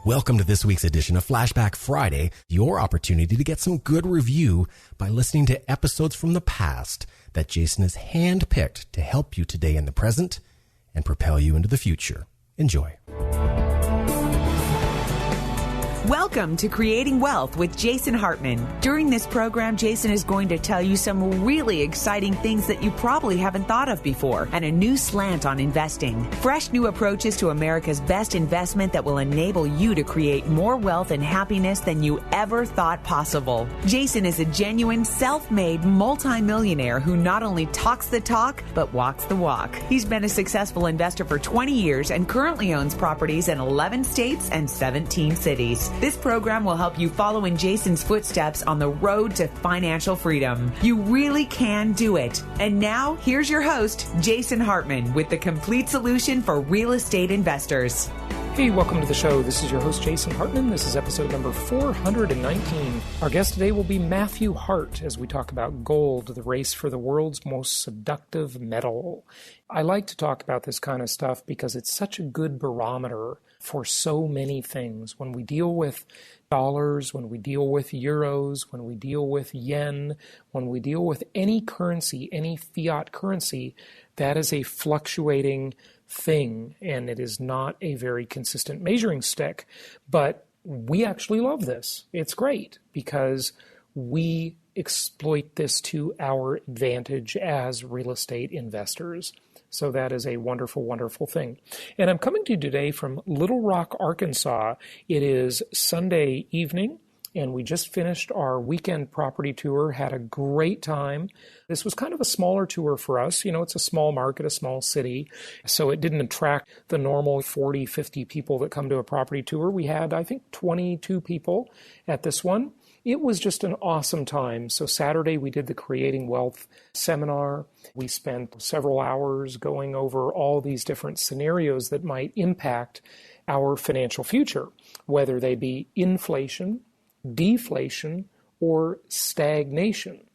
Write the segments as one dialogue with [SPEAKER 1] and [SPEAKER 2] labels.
[SPEAKER 1] Welcome to this week's edition of Flashback Friday, your opportunity to get some good review by listening to episodes from the past that Jason has handpicked to help you today in the present and propel you into the future. Enjoy.
[SPEAKER 2] Welcome to Creating Wealth with Jason Hartman. During this program, Jason is going to tell you some really exciting things that you probably haven't thought of before and a new slant on investing. Fresh new approaches to America's best investment that will enable you to create more wealth and happiness than you ever thought possible. Jason is a genuine self-made multimillionaire who not only talks the talk, but walks the walk. He's been a successful investor for 20 years and currently owns properties in 11 states and 17 cities. This program will help you follow in Jason's footsteps on the road to financial freedom. You really can do it. And now, here's your host, Jason Hartman, with the complete solution for real estate investors.
[SPEAKER 3] Hey, welcome to the show. This is your host, Jason Hartman. This is episode number 419. Our guest today will be Matthew Hart as we talk about gold, the race for the world's most seductive metal. I like to talk about this kind of stuff because it's such a good barometer for so many things. When we deal with dollars, when we deal with euros, when we deal with yen, when we deal with any currency, any fiat currency, that is a fluctuating thing, and it is not a very consistent measuring stick. But we actually love this. It's great because we exploit this to our advantage as real estate investors. So that is a wonderful, wonderful thing. And I'm coming to you today from Little Rock, Arkansas. It is Sunday evening, and we just finished our weekend property tour, had a great time. This was kind of a smaller tour for us. You know, it's a small market, a small city, so it didn't attract the normal 40, 50 people that come to a property tour. We had, I think, 22 people at this one. It was just an awesome time. So Saturday we did the Creating Wealth seminar. We spent several hours going over all these different scenarios that might impact our financial future, whether they be inflation, deflation, or stagnation,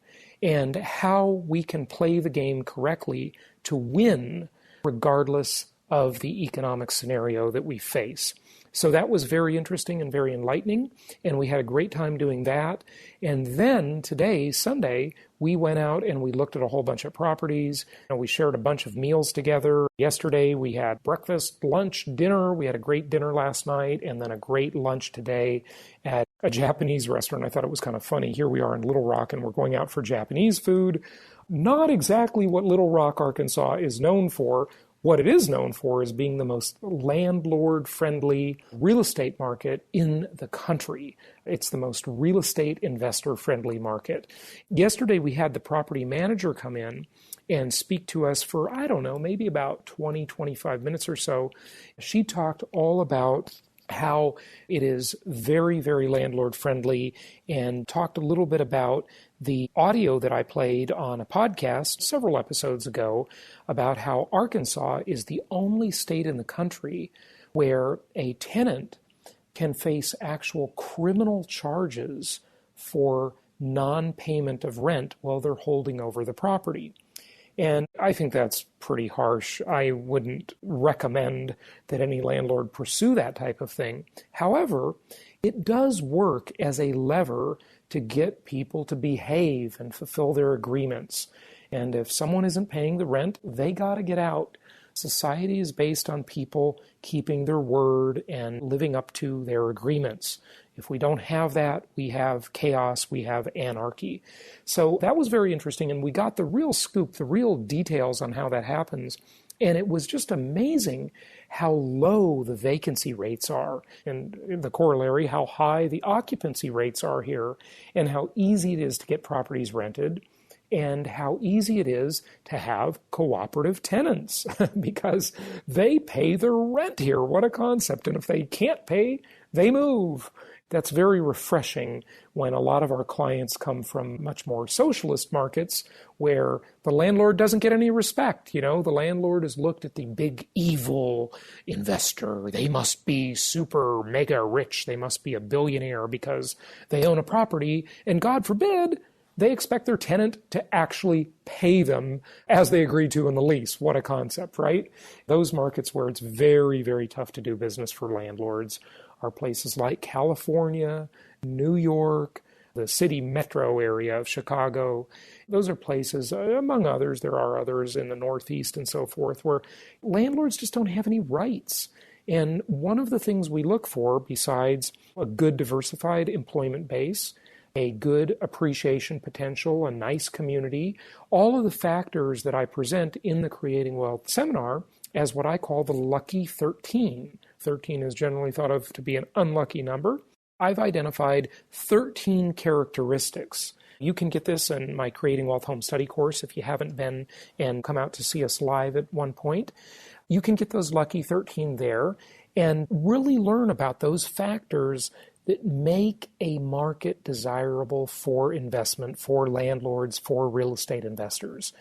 [SPEAKER 3] and how we can play the game correctly to win regardless of the economic scenario that we face. So that was very interesting and very enlightening, and we had a great time doing that. And then today, Sunday, we went out and we looked at a whole bunch of properties, and we shared a bunch of meals together. Yesterday, we had breakfast, lunch, dinner. We had a great dinner last night, and then a great lunch today at a Japanese restaurant. I thought it was kind of funny. Here we are in Little Rock, and we're going out for Japanese food. Not exactly what Little Rock, Arkansas is known for. What it is known for is being the most landlord-friendly real estate market in the country. It's the most real estate investor-friendly market. Yesterday, we had the property manager come in and speak to us for, I don't know, maybe about 20, 25 minutes or so. She talked all about how it is very, very landlord-friendly and talked a little bit about the audio that I played on a podcast several episodes ago about how Arkansas is the only state in the country where a tenant can face actual criminal charges for non-payment of rent while they're holding over the property. And I think that's pretty harsh. I wouldn't recommend that any landlord pursue that type of thing. However, it does work as a lever to get people to behave and fulfill their agreements. And if someone isn't paying the rent, they got to get out. Society is based on people keeping their word and living up to their agreements. If we don't have that, we have chaos, we have anarchy. So that was very interesting, and we got the real scoop, the real details on how that happens. And it was just amazing how low the vacancy rates are, and the corollary, how high the occupancy rates are here, and how easy it is to get properties rented, and how easy it is to have cooperative tenants because they pay their rent here. What a concept. And if they can't pay, they move. That's very refreshing when a lot of our clients come from much more socialist markets where the landlord doesn't get any respect. You know, the landlord is looked at the big evil investor. They must be super mega rich. They must be a billionaire because they own a property. And God forbid, they expect their tenant to actually pay them as they agreed to in the lease. What a concept, right? Those markets where it's very, very tough to do business for landlords are places like California, New York, the city metro area of Chicago. Those are places, among others, there are others in the Northeast and so forth, where landlords just don't have any rights. And one of the things we look for, besides a good diversified employment base, a good appreciation potential, a nice community, all of the factors that I present in the Creating Wealth seminar as what I call the lucky 13. 13 is generally thought of to be an unlucky number. I've identified 13 characteristics. You can get this in my Creating Wealth Home Study course if you haven't been and come out to see us live at one point. You can get those lucky 13 there and really learn about those factors that make a market desirable for investment, for landlords, for real estate investors.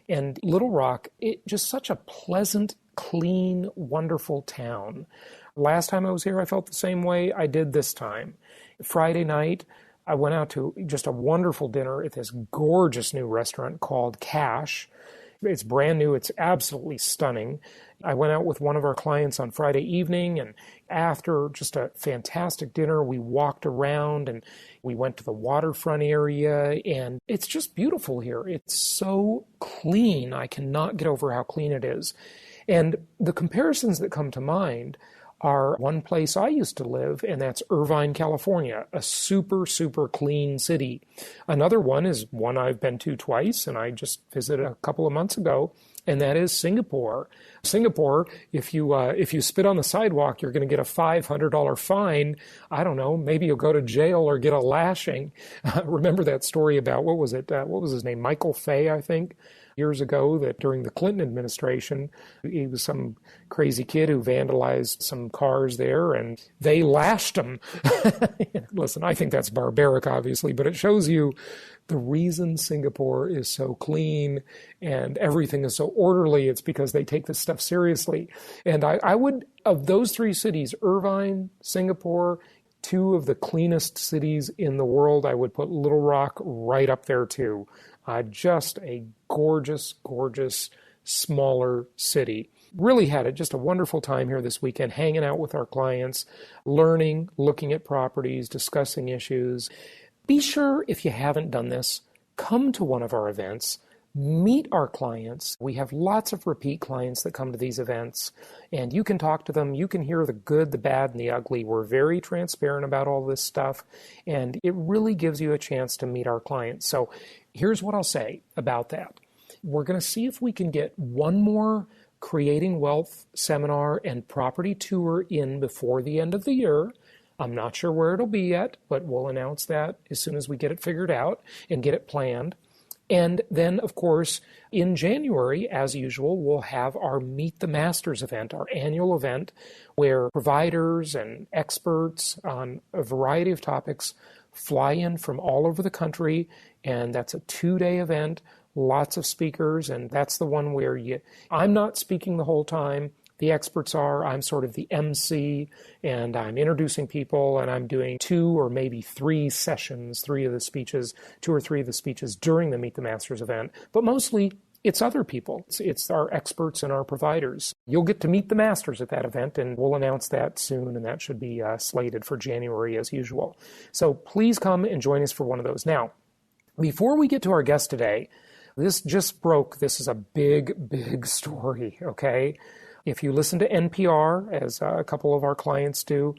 [SPEAKER 3] And Little Rock, it's just such a pleasant, clean, wonderful town. Last time I was here, I felt the same way I did this time. Friday night, I went out to just a wonderful dinner at this gorgeous new restaurant called Cash. It's brand new. It's absolutely stunning. I went out with one of our clients on Friday evening, and after just a fantastic dinner, we walked around and we went to the waterfront area, and it's just beautiful here. It's so clean. I cannot get over how clean it is. And the comparisons that come to mind are one place I used to live, and that's Irvine, California, a super, super clean city. Another one is one I've been to twice, and I just visited a couple of months ago, and that is Singapore. Singapore, if you spit on the sidewalk, you're going to get a $500 fine. I don't know, maybe you'll go to jail or get a lashing. Remember that story about, what was his name? Michael Fay, I think, years ago, that during the Clinton administration, he was some crazy kid who vandalized some cars there, and they lashed him. Listen, I think that's barbaric, obviously, but it shows you the reason Singapore is so clean and everything is so orderly. It's because they take this stuff seriously. And I would, of those three cities, Irvine, Singapore, two of the cleanest cities in the world, I would put Little Rock right up there too. Just a gorgeous, gorgeous, smaller city. Really had just a wonderful time here this weekend, hanging out with our clients, learning, looking at properties, discussing issues. Be sure, if you haven't done this, come to one of our events, meet our clients. We have lots of repeat clients that come to these events, and you can talk to them. You can hear the good, the bad, and the ugly. We're very transparent about all this stuff, and it really gives you a chance to meet our clients. So here's what I'll say about that. We're going to see if we can get one more Creating Wealth seminar and property tour in before the end of the year. I'm not sure where it'll be yet, but we'll announce that as soon as we get it figured out and get it planned. And then, of course, in January, as usual, we'll have our Meet the Masters event, our annual event, where providers and experts on a variety of topics fly in from all over the country, and that's a 2-day event, lots of speakers, and that's the one where I'm not speaking the whole time. The experts are. I'm sort of the MC, and I'm introducing people, and I'm doing 2 or maybe 3 sessions, 2 or 3 of the speeches during the Meet the Masters event. But mostly, it's other people. It's our experts and our providers. You'll get to meet the masters at that event, and we'll announce that soon, and that should be slated for January as usual. So please come and join us for one of those. Now, before we get to our guest today, this just broke. This is a big, big story, okay? If you listen to NPR, as a couple of our clients do,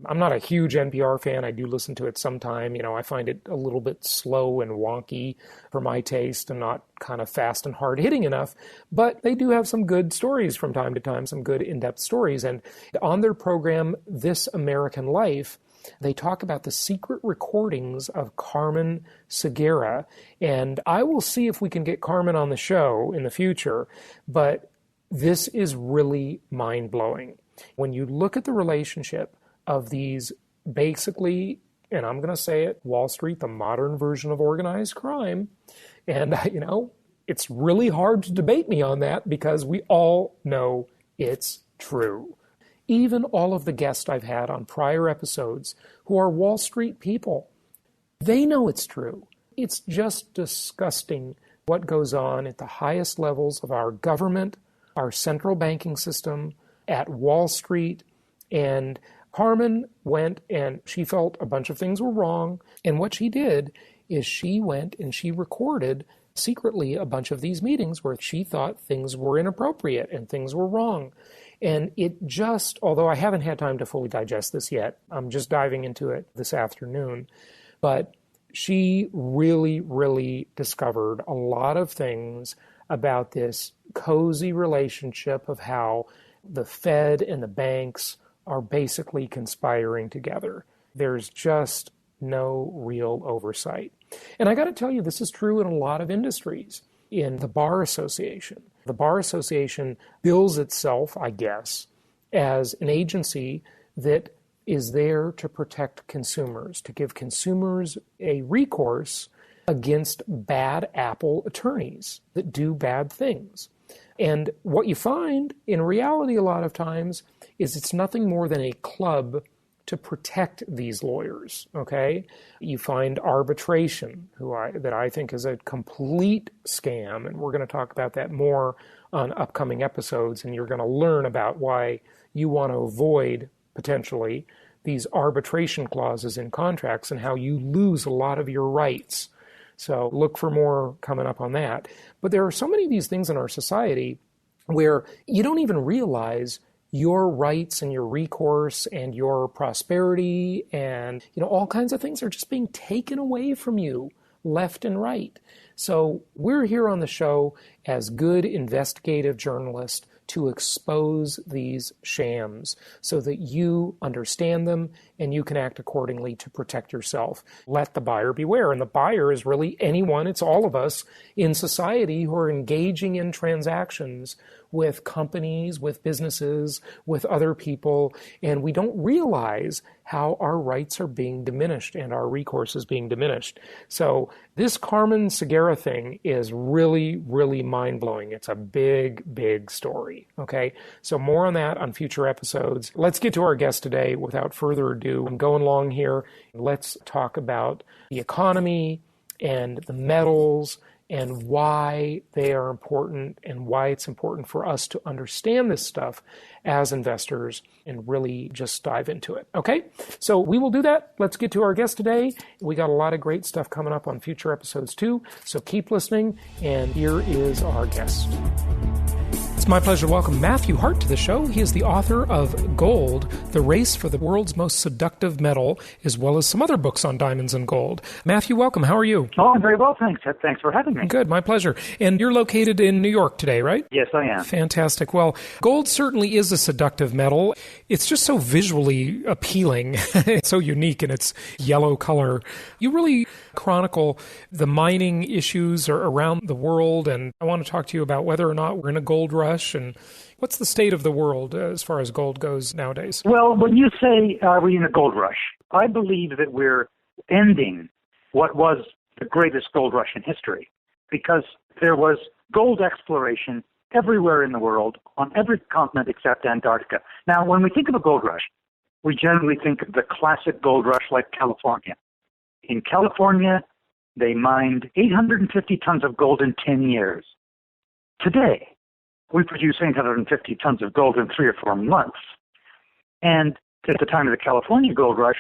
[SPEAKER 3] I'm not a huge NPR fan. I do listen to it sometime. I find it a little bit slow and wonky for my taste and not kind of fast and hard-hitting enough. But they do have some good stories from time to time, some good in-depth stories. And on their program, This American Life, they talk about the secret recordings of Carmen Segura. And I will see if we can get Carmen on the show in the future. But this is really mind-blowing. When you look at the relationship of these basically, and I'm going to say it, Wall Street, the modern version of organized crime, and, it's really hard to debate me on that because we all know it's true. Even all of the guests I've had on prior episodes who are Wall Street people, they know it's true. It's just disgusting what goes on at the highest levels of our government, our central banking system, at Wall Street, and Hartman went and she felt a bunch of things were wrong. And what she did is she went and she recorded secretly a bunch of these meetings where she thought things were inappropriate and things were wrong. And it just, although I haven't had time to fully digest this yet, I'm just diving into it this afternoon, but she really, really discovered a lot of things about this cozy relationship of how the Fed and the banks are basically conspiring together. There's just no real oversight. And I got to tell you, this is true in a lot of industries. In the Bar Association, the Bar Association bills itself, I guess, as an agency that is there to protect consumers, to give consumers a recourse against bad apple attorneys that do bad things. And what you find in reality a lot of times is it's nothing more than a club to protect these lawyers, okay? You find arbitration, that I think is a complete scam, and we're going to talk about that more on upcoming episodes, and you're going to learn about why you want to avoid, potentially, these arbitration clauses in contracts and how you lose a lot of your rights. So look for more coming up on that. But there are so many of these things in our society where you don't even realize your rights and your recourse and your prosperity and, all kinds of things are just being taken away from you left and right. So we're here on the show as good investigative journalists to expose these shams so that you understand them and you can act accordingly to protect yourself. Let the buyer beware. And the buyer is really anyone, it's all of us in society who are engaging in transactions with companies, with businesses, with other people, and we don't realize how our rights are being diminished and our recourse is being diminished. So this Carmen Segarra thing is really, really mind-blowing. It's a big, big story, okay? So more on that on future episodes. Let's get to our guest today. Without further ado, I'm going long here. Let's talk about the economy and the metals and why they are important and why it's important for us to understand this stuff as investors and really just dive into it. Okay? So we will do that. Let's get to our guest today. We got a lot of great stuff coming up on future episodes too. So keep listening. And here is our guest. It's my pleasure to welcome Matthew Hart to the show. He is the author of Gold, The Race for the World's Most Seductive Metal, as well as some other books on diamonds and gold. Matthew, welcome. How are you?
[SPEAKER 4] Oh, I'm very well, thanks. Thanks for having me.
[SPEAKER 3] Good, my pleasure. And you're located in New York today, right?
[SPEAKER 4] Yes, I am.
[SPEAKER 3] Fantastic. Well, gold certainly is a seductive metal. It's just so visually appealing. It's so unique in its yellow color. You really chronicle the mining issues around the world, and I want to talk to you about whether or not we're in a gold rush and what's the state of the world as far as gold goes nowadays?
[SPEAKER 4] Well, when you say, are we in a gold rush? I believe that we're ending what was the greatest gold rush in history, because there was gold exploration everywhere in the world, on every continent except Antarctica. Now, when we think of a gold rush, we generally think of the classic gold rush like California. In California, they mined 850 tons of gold in 10 years. Today, we produce 850 tons of gold in 3 or 4 months. And at the time of the California gold rush,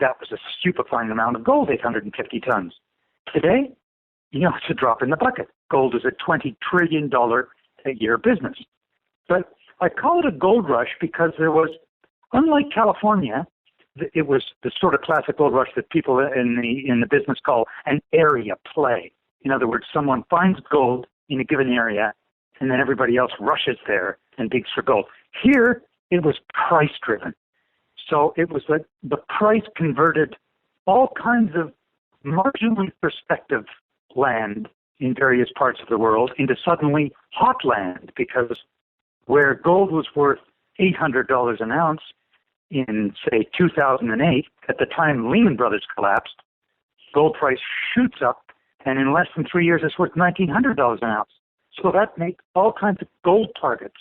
[SPEAKER 4] that was a stupefying amount of gold, 850 tons. Today, it's a drop in the bucket. Gold is a $20 trillion a year business. But I call it a gold rush because there was, unlike California, it was the sort of classic gold rush that people in the business call an area play. In other words, someone finds gold in a given area, and then everybody else rushes there and digs for gold. Here, it was price-driven. So it was like the price converted all kinds of marginally prospective land in various parts of the world into suddenly hot land, because where gold was worth $800 an ounce in, say, 2008, at the time Lehman Brothers collapsed, gold price shoots up, and in less than 3 years, it's worth $1,900 an ounce. So that made all kinds of gold targets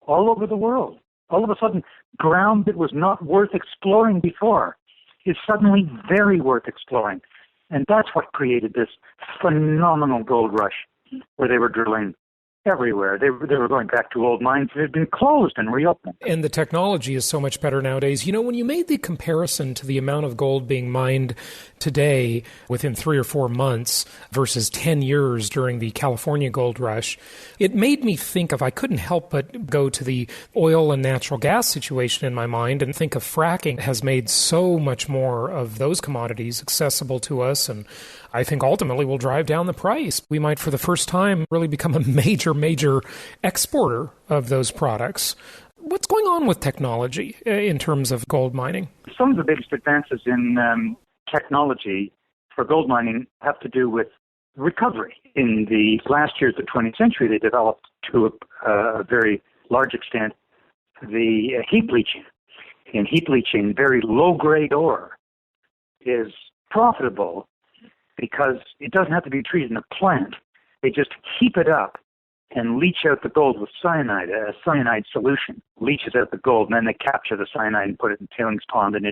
[SPEAKER 4] all over the world. All of a sudden, ground that was not worth exploring before is suddenly very worth exploring. And that's what created this phenomenal gold rush, where they were drilling everywhere. They were going back to old mines that had been closed and reopened.
[SPEAKER 3] And the technology is so much better nowadays. You know, when you made the comparison to the amount of gold being mined today within 3 or 4 months versus 10 years during the California gold rush, it made me think of, I couldn't help but go to the oil and natural gas situation in my mind and think of fracking has made so much more of those commodities accessible to us, and I think ultimately will drive down the price. We might, for the first time, really become a major exporter of those products. What's going on with technology in terms of gold mining?
[SPEAKER 4] Some of the biggest advances in technology for gold mining have to do with recovery. In the last years of the 20th century, they developed to a very large extent the heap leaching. In heap leaching, very low-grade ore is profitable because it doesn't have to be treated in a plant. They just heap it up and leach out the gold with cyanide. A cyanide solution leaches out the gold, and then they capture the cyanide and put it in a tailings pond. And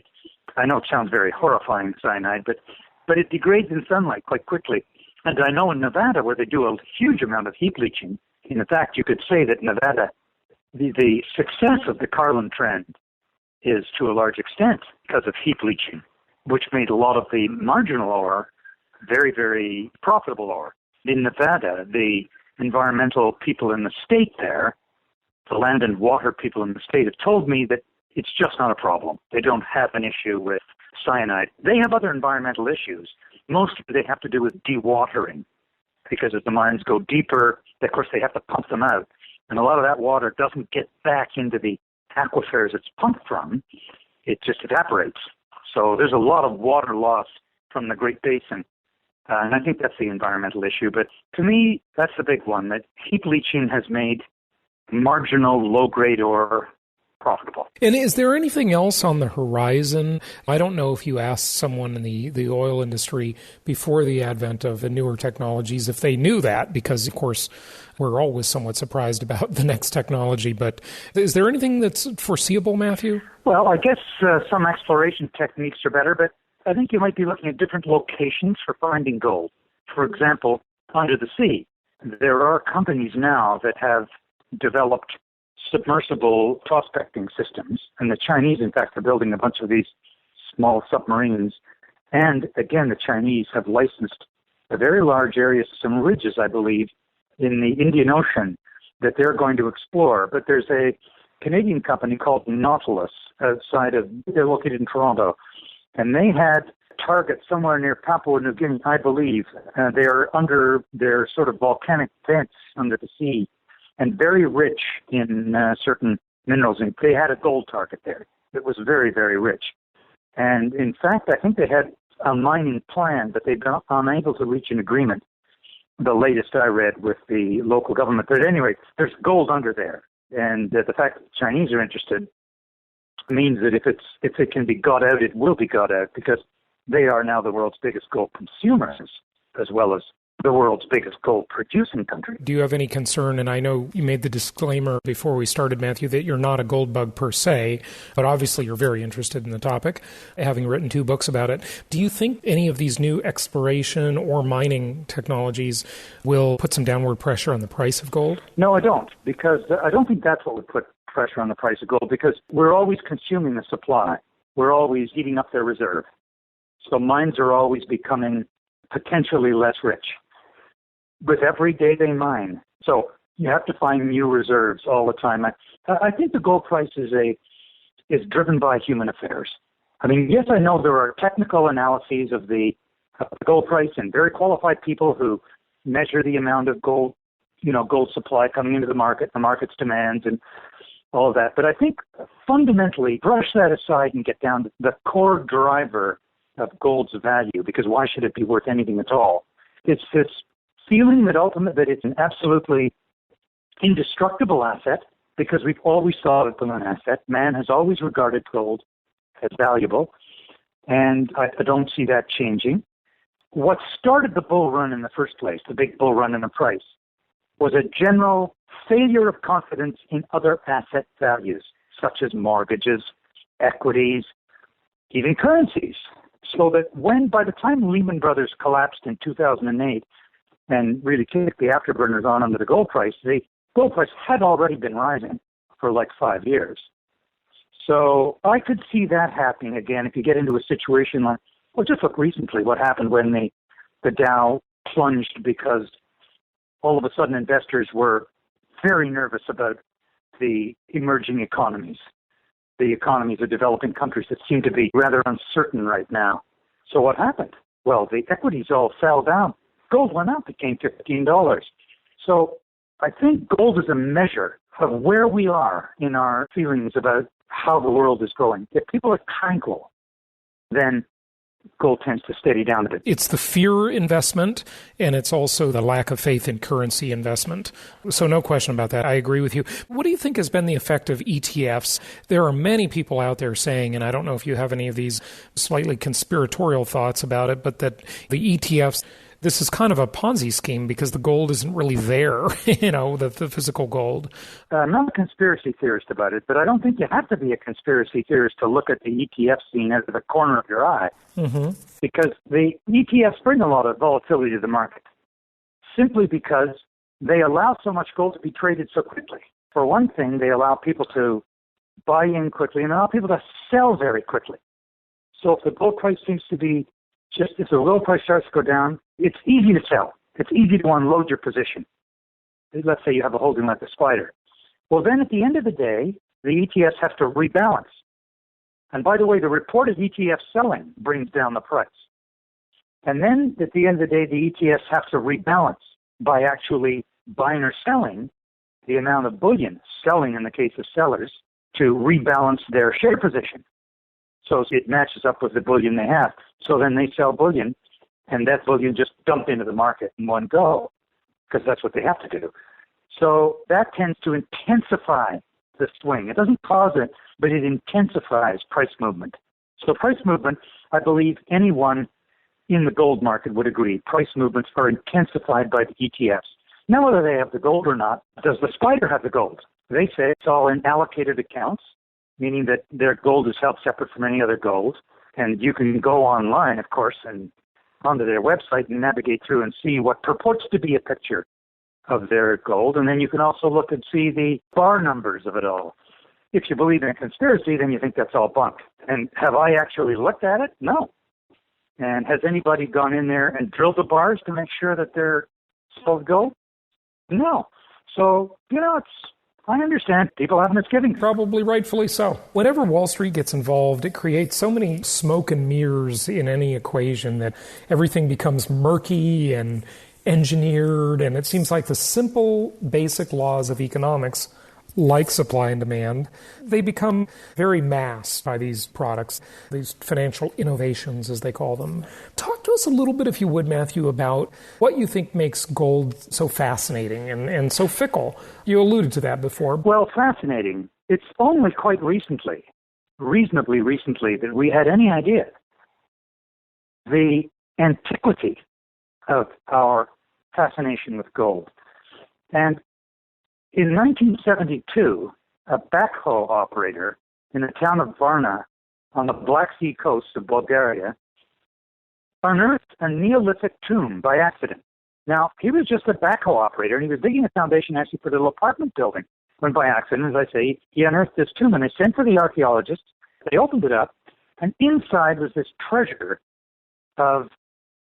[SPEAKER 4] I know it sounds very horrifying, cyanide, but it degrades in sunlight quite quickly. And I know in Nevada, where they do a huge amount of heap leaching, in fact, you could say that Nevada, the success of the Carlin trend is to a large extent because of heap leaching, which made a lot of the marginal ore very, very profitable ore. In Nevada, the environmental people in the state there, the land and water people in the state, have told me that it's just not a problem. They don't have an issue with cyanide. They have other environmental issues. Most of it they have to do with dewatering, because as the mines go deeper, of course, they have to pump them out. And a lot of that water doesn't get back into the aquifers it's pumped from. It just evaporates. So there's a lot of water loss from the Great Basin. And I think that's the environmental issue. But to me, that's the big one, that heap leaching has made marginal low-grade ore profitable.
[SPEAKER 3] And is there anything else on the horizon? I don't know if you asked someone in the oil industry before the advent of the newer technologies if they knew that, because, of course, we're always somewhat surprised about the next technology. But is there anything that's foreseeable, Matthew?
[SPEAKER 4] Well, I guess some exploration techniques are better, but I think you might be looking at different locations for finding gold. For example, under the sea. There are companies now that have developed submersible prospecting systems, and the Chinese, in fact, are building a bunch of these small submarines. And again, the Chinese have licensed a very large area, some ridges, I believe, in the Indian Ocean that they're going to explore. But there's a Canadian company called Nautilus they're located in Toronto, and they had targets somewhere near Papua New Guinea, I believe. They're under their sort of volcanic vents under the sea, and very rich in certain minerals. And they had a gold target there that was very, very rich. And in fact, I think they had a mining plan, but they've been unable to reach an agreement, the latest I read, with the local government. But anyway, there's gold under there. And the fact that the Chinese are interested means that if it can be got out, it will be got out, because they are now the world's biggest gold consumers, as well as the world's biggest gold-producing country.
[SPEAKER 3] Do you have any concern, and I know you made the disclaimer before we started, Matthew, that you're not a gold bug per se, but obviously you're very interested in the topic, having written 2 books about it. Do you think any of these new exploration or mining technologies will put some downward pressure on the price of gold?
[SPEAKER 4] No, I don't, because I don't think that's what would put pressure on the price of gold, because we're always consuming the supply. We're always eating up their reserve. So mines are always becoming potentially less rich with every day they mine. So you have to find new reserves all the time. I think the gold price is driven by human affairs. I mean, yes, I know there are technical analyses of the gold price and very qualified people who measure the amount of gold supply coming into the market's demands and all of that. But I think fundamentally, brush that aside and get down to the core driver of gold's value, because why should it be worth anything at all? It's this feeling that it's an absolutely indestructible asset, because we've always thought it as an asset. Man has always regarded gold as valuable, and I don't see that changing. What started the bull run in the first place, the big bull run in the price, was a general failure of confidence in other asset values, such as mortgages, equities, even currencies. So that by the time Lehman Brothers collapsed in 2008, and really kicked the afterburners on under the gold price, the gold price had already been rising for like 5 years. So I could see that happening again if you get into a situation like, well, just look recently what happened when the Dow plunged because all of a sudden investors were very nervous about the emerging economies, the economies of developing countries that seem to be rather uncertain right now. So what happened? Well, the equities all fell down. Gold went up, became $15. So I think gold is a measure of where we are in our feelings about how the world is going. If people are tranquil, then gold tends to steady down a bit.
[SPEAKER 3] It's the fear investment, and it's also the lack of faith in currency investment. So no question about that. I agree with you. What do you think has been the effect of ETFs? There are many people out there saying, and I don't know if you have any of these slightly conspiratorial thoughts about it, but that the ETFs, this is kind of a Ponzi scheme because the gold isn't really there, the physical gold.
[SPEAKER 4] I'm not a conspiracy theorist about it, but I don't think you have to be a conspiracy theorist to look at the ETF scene out of the corner of your eye. Mm-hmm. Because the ETFs bring a lot of volatility to the market, simply because they allow so much gold to be traded so quickly. For one thing, they allow people to buy in quickly and allow people to sell very quickly. So if the gold price seems to be if the gold price starts to go down, it's easy to sell. It's easy to unload your position. Let's say you have a holding like the spider. Well, then at the end of the day, the ETFs have to rebalance. And by the way, the reported ETF selling brings down the price. And then at the end of the day, the ETFs have to rebalance by actually buying or selling the amount of bullion, selling in the case of sellers, to rebalance their share position. So it matches up with the bullion they have. So then they sell bullion, and that bullion just dumped into the market in one go, because that's what they have to do. So that tends to intensify the swing. It doesn't cause it, but it intensifies price movement. So price movement, I believe anyone in the gold market would agree, price movements are intensified by the ETFs. Now, whether they have the gold or not, does the spider have the gold? They say it's all in allocated accounts, meaning that their gold is held separate from any other gold. And you can go online, of course, and onto their website and navigate through and see what purports to be a picture of their gold. And then you can also look and see the bar numbers of it all. If you believe in a conspiracy, then you think that's all bunk. And have I actually looked at it? No. And has anybody gone in there and drilled the bars to make sure that they're solid gold? No. So, I understand people have misgivings.
[SPEAKER 3] Probably rightfully so. Whenever Wall Street gets involved, it creates so many smoke and mirrors in any equation that everything becomes murky and engineered, and it seems like the simple, basic laws of economics, like supply and demand, they become very masked by these products, these financial innovations, as they call them. Talk to us a little bit, if you would, Matthew, about what you think makes gold so fascinating and so fickle. You alluded to that before.
[SPEAKER 4] Well, fascinating. It's only quite recently, reasonably recently, that we had any idea the antiquity of our fascination with gold. And in 1972, a backhoe operator in the town of Varna on the Black Sea coast of Bulgaria unearthed a Neolithic tomb by accident. Now, he was just a backhoe operator, and he was digging a foundation actually for a little apartment building, when by accident, as I say, he unearthed this tomb, and they sent for the archaeologists. They opened it up, and inside was this treasure of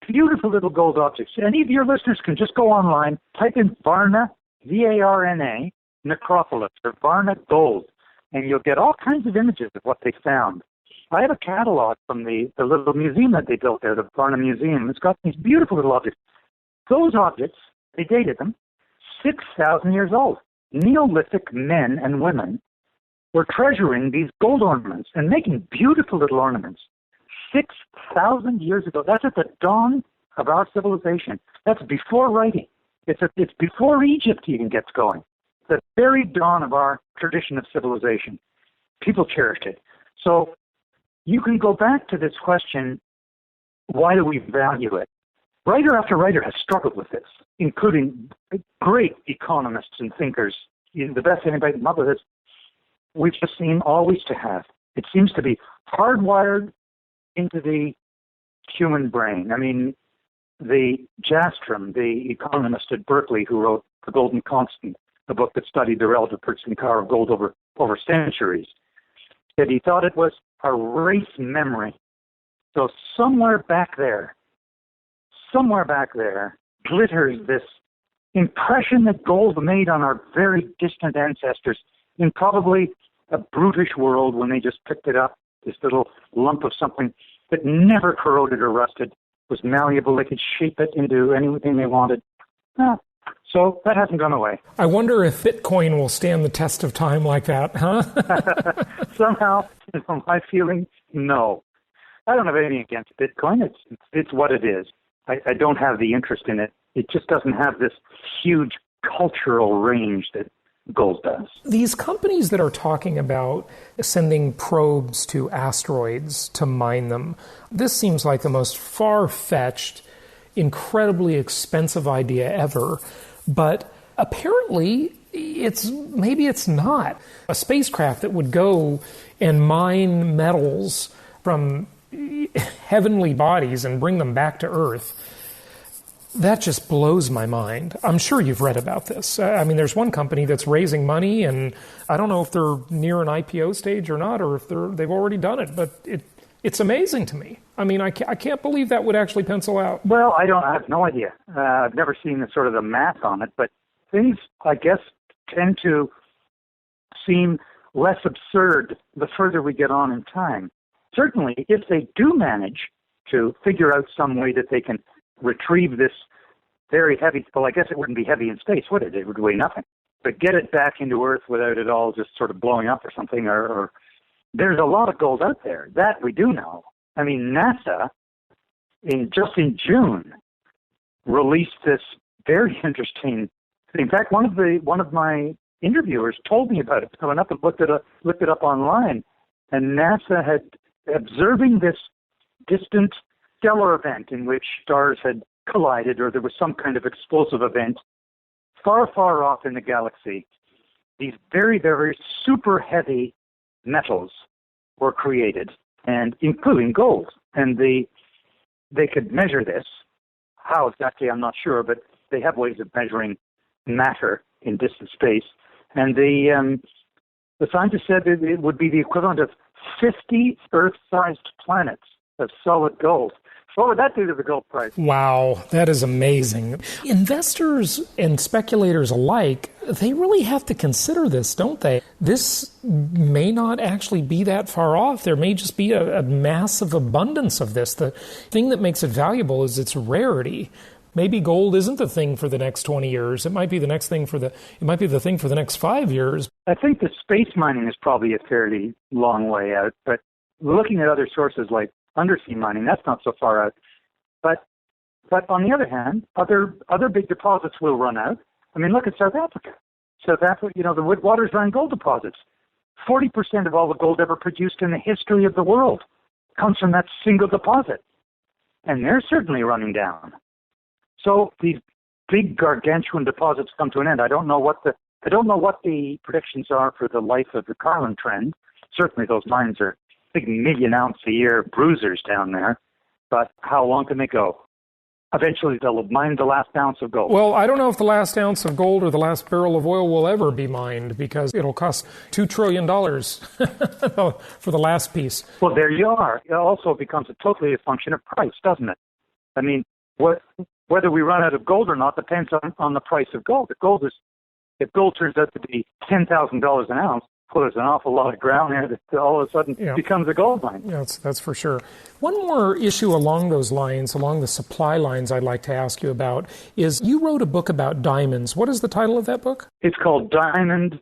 [SPEAKER 4] beautiful little gold objects. Any of your listeners can just go online, type in Varna, V-A-R-N-A, necropolis, or Varna gold, and you'll get all kinds of images of what they found. I have a catalog from the little museum that they built there, the Varna Museum. It's got these beautiful little objects. Those objects, they dated them 6,000 years old. Neolithic men and women were treasuring these gold ornaments and making beautiful little ornaments 6,000 years ago. That's at the dawn of our civilization. That's before writing. It's before Egypt even gets going. The very dawn of our tradition of civilization. People cherished it. So you can go back to this question, why do we value it? Writer after writer has struggled with this, including great economists and thinkers. The best anybody can come up with is, we just seem always to have. It seems to be hardwired into the human brain. I mean, the Jastrom, the economist at Berkeley who wrote The Golden Constant, a book that studied the relative purchasing power of gold over centuries, said he thought it was a race memory. So somewhere back there, glitters this impression that gold made on our very distant ancestors in probably a brutish world when they just picked it up, this little lump of something that never corroded or rusted, was malleable, they could shape it into anything they wanted. So that hasn't gone away.
[SPEAKER 3] I wonder if Bitcoin will stand the test of time like that, huh?
[SPEAKER 4] Somehow, from my feeling, no. I don't have anything against Bitcoin. It's what it is. I don't have the interest in it. It just doesn't have this huge cultural range that gold does.
[SPEAKER 3] These companies that are talking about sending probes to asteroids to mine them, this seems like the most far-fetched, incredibly expensive idea ever. But apparently, maybe it's not. A spacecraft that would go and mine metals from heavenly bodies and bring them back to Earth, that just blows my mind. I'm sure you've read about this. I mean, there's one company that's raising money, and I don't know if they're near an IPO stage or not, or if they've already done it, but it's amazing to me. I mean, I can't believe that would actually pencil out.
[SPEAKER 4] Well, I have no idea. I've never seen the math on it, but things, I guess, tend to seem less absurd the further we get on in time. Certainly, if they do manage to figure out some way that they can retrieve this very heavy, well, I guess it wouldn't be heavy in space, would it? It would weigh nothing. But get it back into Earth without it all just sort of blowing up or something, or there's a lot of gold out there. That we do know. I mean, NASA, in June, released this very interesting thing. In fact, one of my interviewers told me about it. I went up and looked it up online, and NASA had observing this distant stellar event in which stars had collided, or there was some kind of explosive event far, far off in the galaxy. These very, very super heavy metals were created, and including gold. And they could measure this. How exactly, I'm not sure, but they have ways of measuring matter in distant space. And the scientists said that it would be the equivalent of 50 Earth-sized planets of solid gold. What would that do to the gold price?
[SPEAKER 3] Wow, that is amazing. Investors and speculators alike, they really have to consider this, don't they? This may not actually be that far off. There may just be a massive abundance of this. The thing that makes it valuable is its rarity. Maybe gold isn't the thing for the next 20 years. It might be the thing for the next 5 years.
[SPEAKER 4] I think the space mining is probably a fairly long way out, but looking at other sources like undersea mining, that's not so far out. But on the other hand, other big deposits will run out. I mean, look at South Africa. South Africa, the Witwatersrand gold deposits. 40% of all the gold ever produced in the history of the world comes from that single deposit. And they're certainly running down. So these big gargantuan deposits come to an end. I don't know what the predictions are for the life of the Carlin trend. Certainly those mines are big million-ounce-a-year bruisers down there. But how long can they go? Eventually they'll mine the last ounce of gold.
[SPEAKER 3] Well, I don't know if the last ounce of gold or the last barrel of oil will ever be mined, because it'll cost $2 trillion for the last piece.
[SPEAKER 4] Well, there you are. It also becomes totally a function of price, doesn't it? I mean, whether we run out of gold or not depends on the price of gold. If gold turns out to be $10,000 an ounce, well, there's an awful lot of ground there that all of a sudden becomes a gold mine.
[SPEAKER 3] Yeah, that's for sure. One more issue along those lines, along the supply lines, I'd like to ask you about is you wrote a book about diamonds. What is the title of that book?
[SPEAKER 4] It's called Diamond,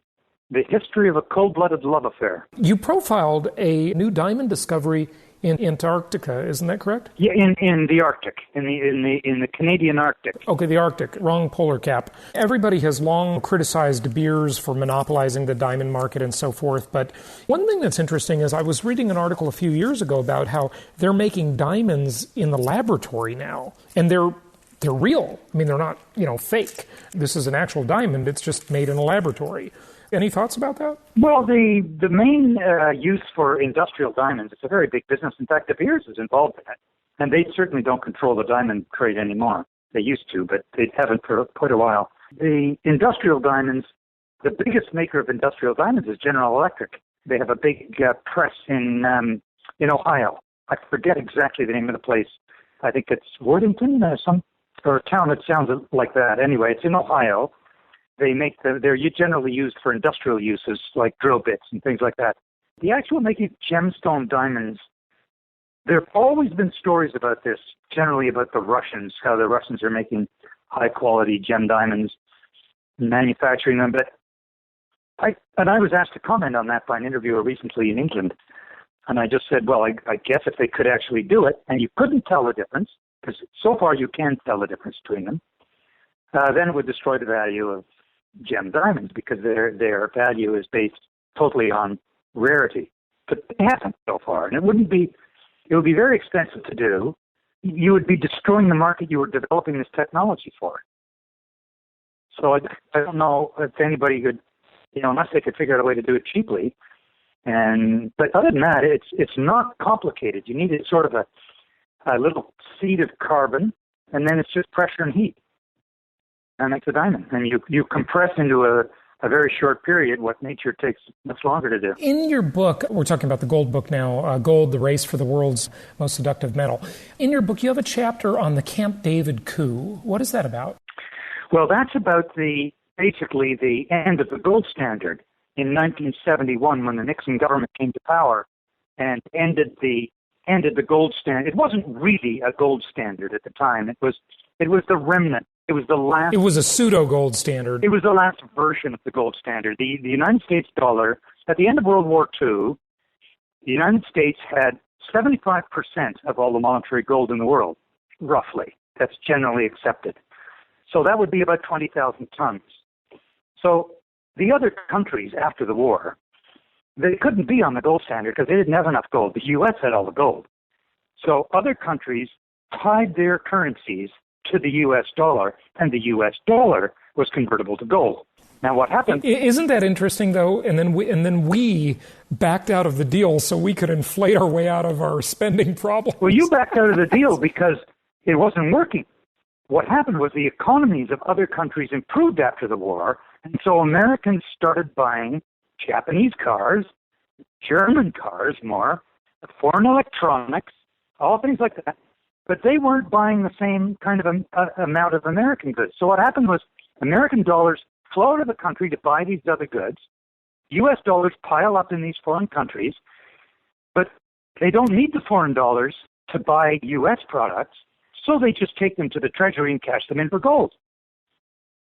[SPEAKER 4] The History of a Cold-Blooded Love Affair.
[SPEAKER 3] You profiled a new diamond discovery in Antarctica, isn't that correct?
[SPEAKER 4] Yeah, in the Arctic, in the Canadian Arctic.
[SPEAKER 3] Okay, the Arctic, wrong polar cap. Everybody has long criticized De Beers for monopolizing the diamond market and so forth, but one thing that's interesting is I was reading an article a few years ago about how they're making diamonds in the laboratory now, and they're real. I mean, they're not, fake. This is an actual diamond. It's just made in a laboratory. Any thoughts about that?
[SPEAKER 4] Well, the main use for industrial diamonds, it's a very big business. In fact, De Beers is involved in it. And they certainly don't control the diamond trade anymore. They used to, but they haven't for quite a while. The industrial diamonds, the biggest maker of industrial diamonds is General Electric. They have a big press in Ohio. I forget exactly the name of the place. I think it's Worthington or a town that sounds like that. Anyway, it's in Ohio. They make they're generally used for industrial uses like drill bits and things like that. The actual making of gemstone diamonds, there have always been stories about this, generally about the Russians, how the Russians are making high-quality gem diamonds and manufacturing them. But I was asked to comment on that by an interviewer recently in England. And I just said, well, I guess if they could actually do it, and you couldn't tell the difference, because so far you can tell the difference between them, then it would destroy the value of gem diamonds, because their value is based totally on rarity. But they haven't so far, and it would be very expensive to do. You would be destroying the market you were developing this technology for. So I don't know if anybody could, unless they could figure out a way to do it cheaply. But other than that, it's not complicated. You need sort of a little seed of carbon, and then it's just pressure and heat. That makes a diamond. And you compress into a very short period what nature takes much longer to do.
[SPEAKER 3] In your book, we're talking about the gold book now, Gold, the Race for the World's Most Seductive Metal. In your book, you have a chapter on the Camp David coup. What is that about?
[SPEAKER 4] Well, that's about basically the end of the gold standard in 1971 when the Nixon government came to power and ended the gold standard. It wasn't really a gold standard at the time. It was the remnant. It was the last. It
[SPEAKER 3] was a pseudo gold standard.
[SPEAKER 4] It was the last version of the gold standard. The United States dollar at the end of World War II, the United States had 75% of all the monetary gold in the world, roughly. That's generally accepted. So that would be about 20,000 tons. So the other countries after the war, they couldn't be on the gold standard because they didn't have enough gold. The U.S. had all the gold. So other countries tied their currencies to the U.S. dollar, and the U.S. dollar was convertible to gold. Now, what happened?
[SPEAKER 3] Isn't that interesting, though? And then we backed out of the deal so we could inflate our way out of our spending problem.
[SPEAKER 4] Well, you backed out of the deal because it wasn't working. What happened was the economies of other countries improved after the war, and so Americans started buying Japanese cars, German cars more, foreign electronics, all things like that. But they weren't buying the same kind of amount of American goods. So what happened was American dollars flow out of the country to buy these other goods. U.S. dollars pile up in these foreign countries, but they don't need the foreign dollars to buy U.S. products, so they just take them to the Treasury and cash them in for gold.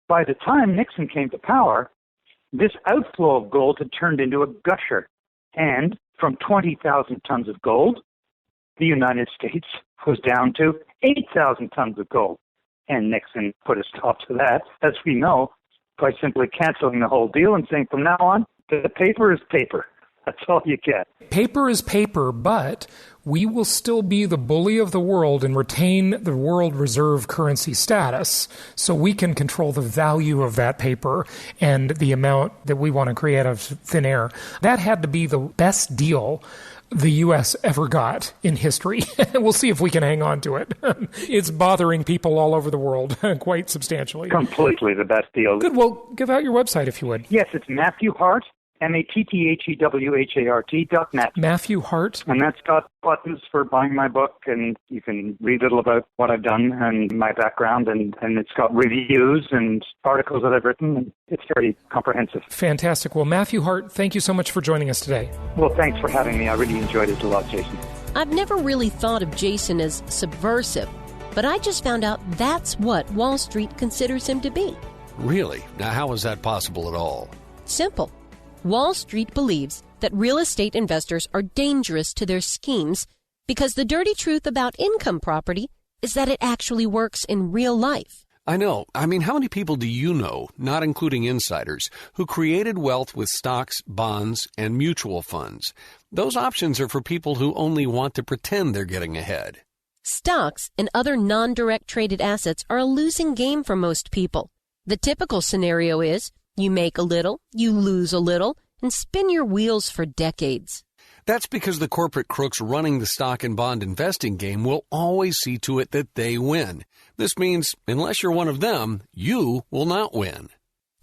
[SPEAKER 4] By the time Nixon came to power, this outflow of gold had turned into a gusher. And from 20,000 tons of gold, the United States was down to 8,000 tons of gold. And Nixon put a stop to that, as we know, by simply canceling the whole deal and saying from now on, the paper is paper. That's all you get.
[SPEAKER 3] Paper is paper, but we will still be the bully of the world and retain the world reserve currency status so we can control the value of that paper and the amount that we want to create out of thin air. That had to be the best deal the U.S. ever got in history. We'll see if we can hang on to it. It's bothering people all over the world quite substantially.
[SPEAKER 4] Completely the best deal.
[SPEAKER 3] Good. Well, give out your website if you would.
[SPEAKER 4] Yes, it's Matthew Hart, MatthewHart.net.
[SPEAKER 3] Matthew Hart.
[SPEAKER 4] And that's got buttons for buying my book, and you can read a little about what I've done and my background, and it's got reviews and articles that I've written, and it's very comprehensive.
[SPEAKER 3] Fantastic. Well, Matthew Hart, thank you so much for joining us today.
[SPEAKER 4] Well, thanks for having me. I really enjoyed it a lot, Jason.
[SPEAKER 5] I've never really thought of Jason as subversive, but I just found out that's what Wall Street considers him to be.
[SPEAKER 6] Really? Now, how is that possible at all?
[SPEAKER 5] Simple. Wall Street believes that real estate investors are dangerous to their schemes because the dirty truth about income property is that it actually works in real life.
[SPEAKER 6] I know. I mean, how many people do you know, not including insiders, who created wealth with stocks, bonds, and mutual funds? Those options are for people who only want to pretend they're getting ahead.
[SPEAKER 5] Stocks and other non-direct traded assets are a losing game for most people. The typical scenario is you make a little, you lose a little, and spin your wheels for decades.
[SPEAKER 6] That's because the corporate crooks running the stock and bond investing game will always see to it that they win. This means, unless you're one of them, you will not win.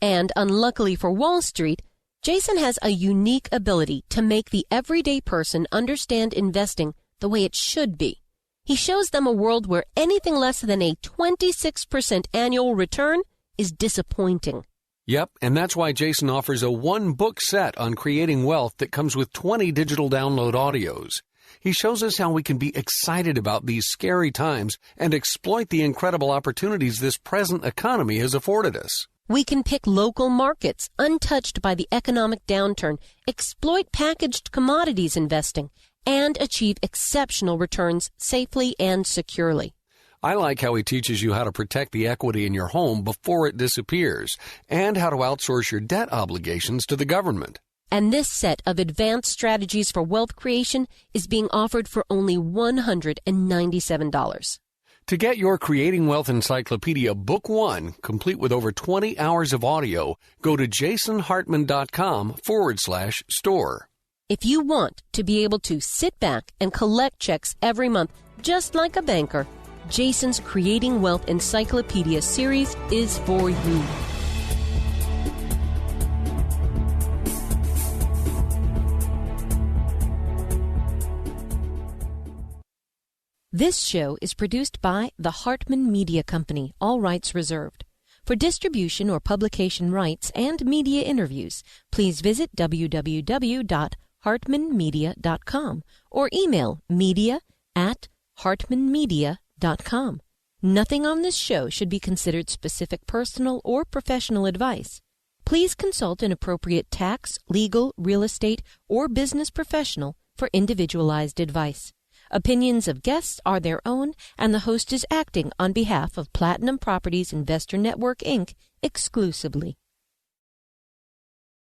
[SPEAKER 5] And unluckily for Wall Street, Jason has a unique ability to make the everyday person understand investing the way it should be. He shows them a world where anything less than a 26% annual return is disappointing.
[SPEAKER 6] Yep, and that's why Jason offers a one-book set on creating wealth that comes with 20 digital download audios. He shows us how we can be excited about these scary times and exploit the incredible opportunities this present economy has afforded us.
[SPEAKER 5] We can pick local markets untouched by the economic downturn, exploit packaged commodities investing, and achieve exceptional returns safely and securely.
[SPEAKER 6] I like how he teaches you how to protect the equity in your home before it disappears and how to outsource your debt obligations to the government.
[SPEAKER 5] And this set of advanced strategies for wealth creation is being offered for only $197.
[SPEAKER 6] To get your Creating Wealth Encyclopedia Book 1, complete with over 20 hours of audio, go to jasonhartman.com/store.
[SPEAKER 5] If you want to be able to sit back and collect checks every month, just like a banker, Jason's Creating Wealth Encyclopedia series is for you. This show is produced by the Hartman Media Company, all rights reserved. For distribution or publication rights and media interviews, please visit www.hartmanmedia.com or email media@hartmanmedia.com. Nothing on this show should be considered specific personal or professional advice. Please consult an appropriate tax, legal, real estate, or business professional for individualized advice. Opinions of guests are their own, and the host is acting on behalf of Platinum Properties Investor Network, Inc. exclusively.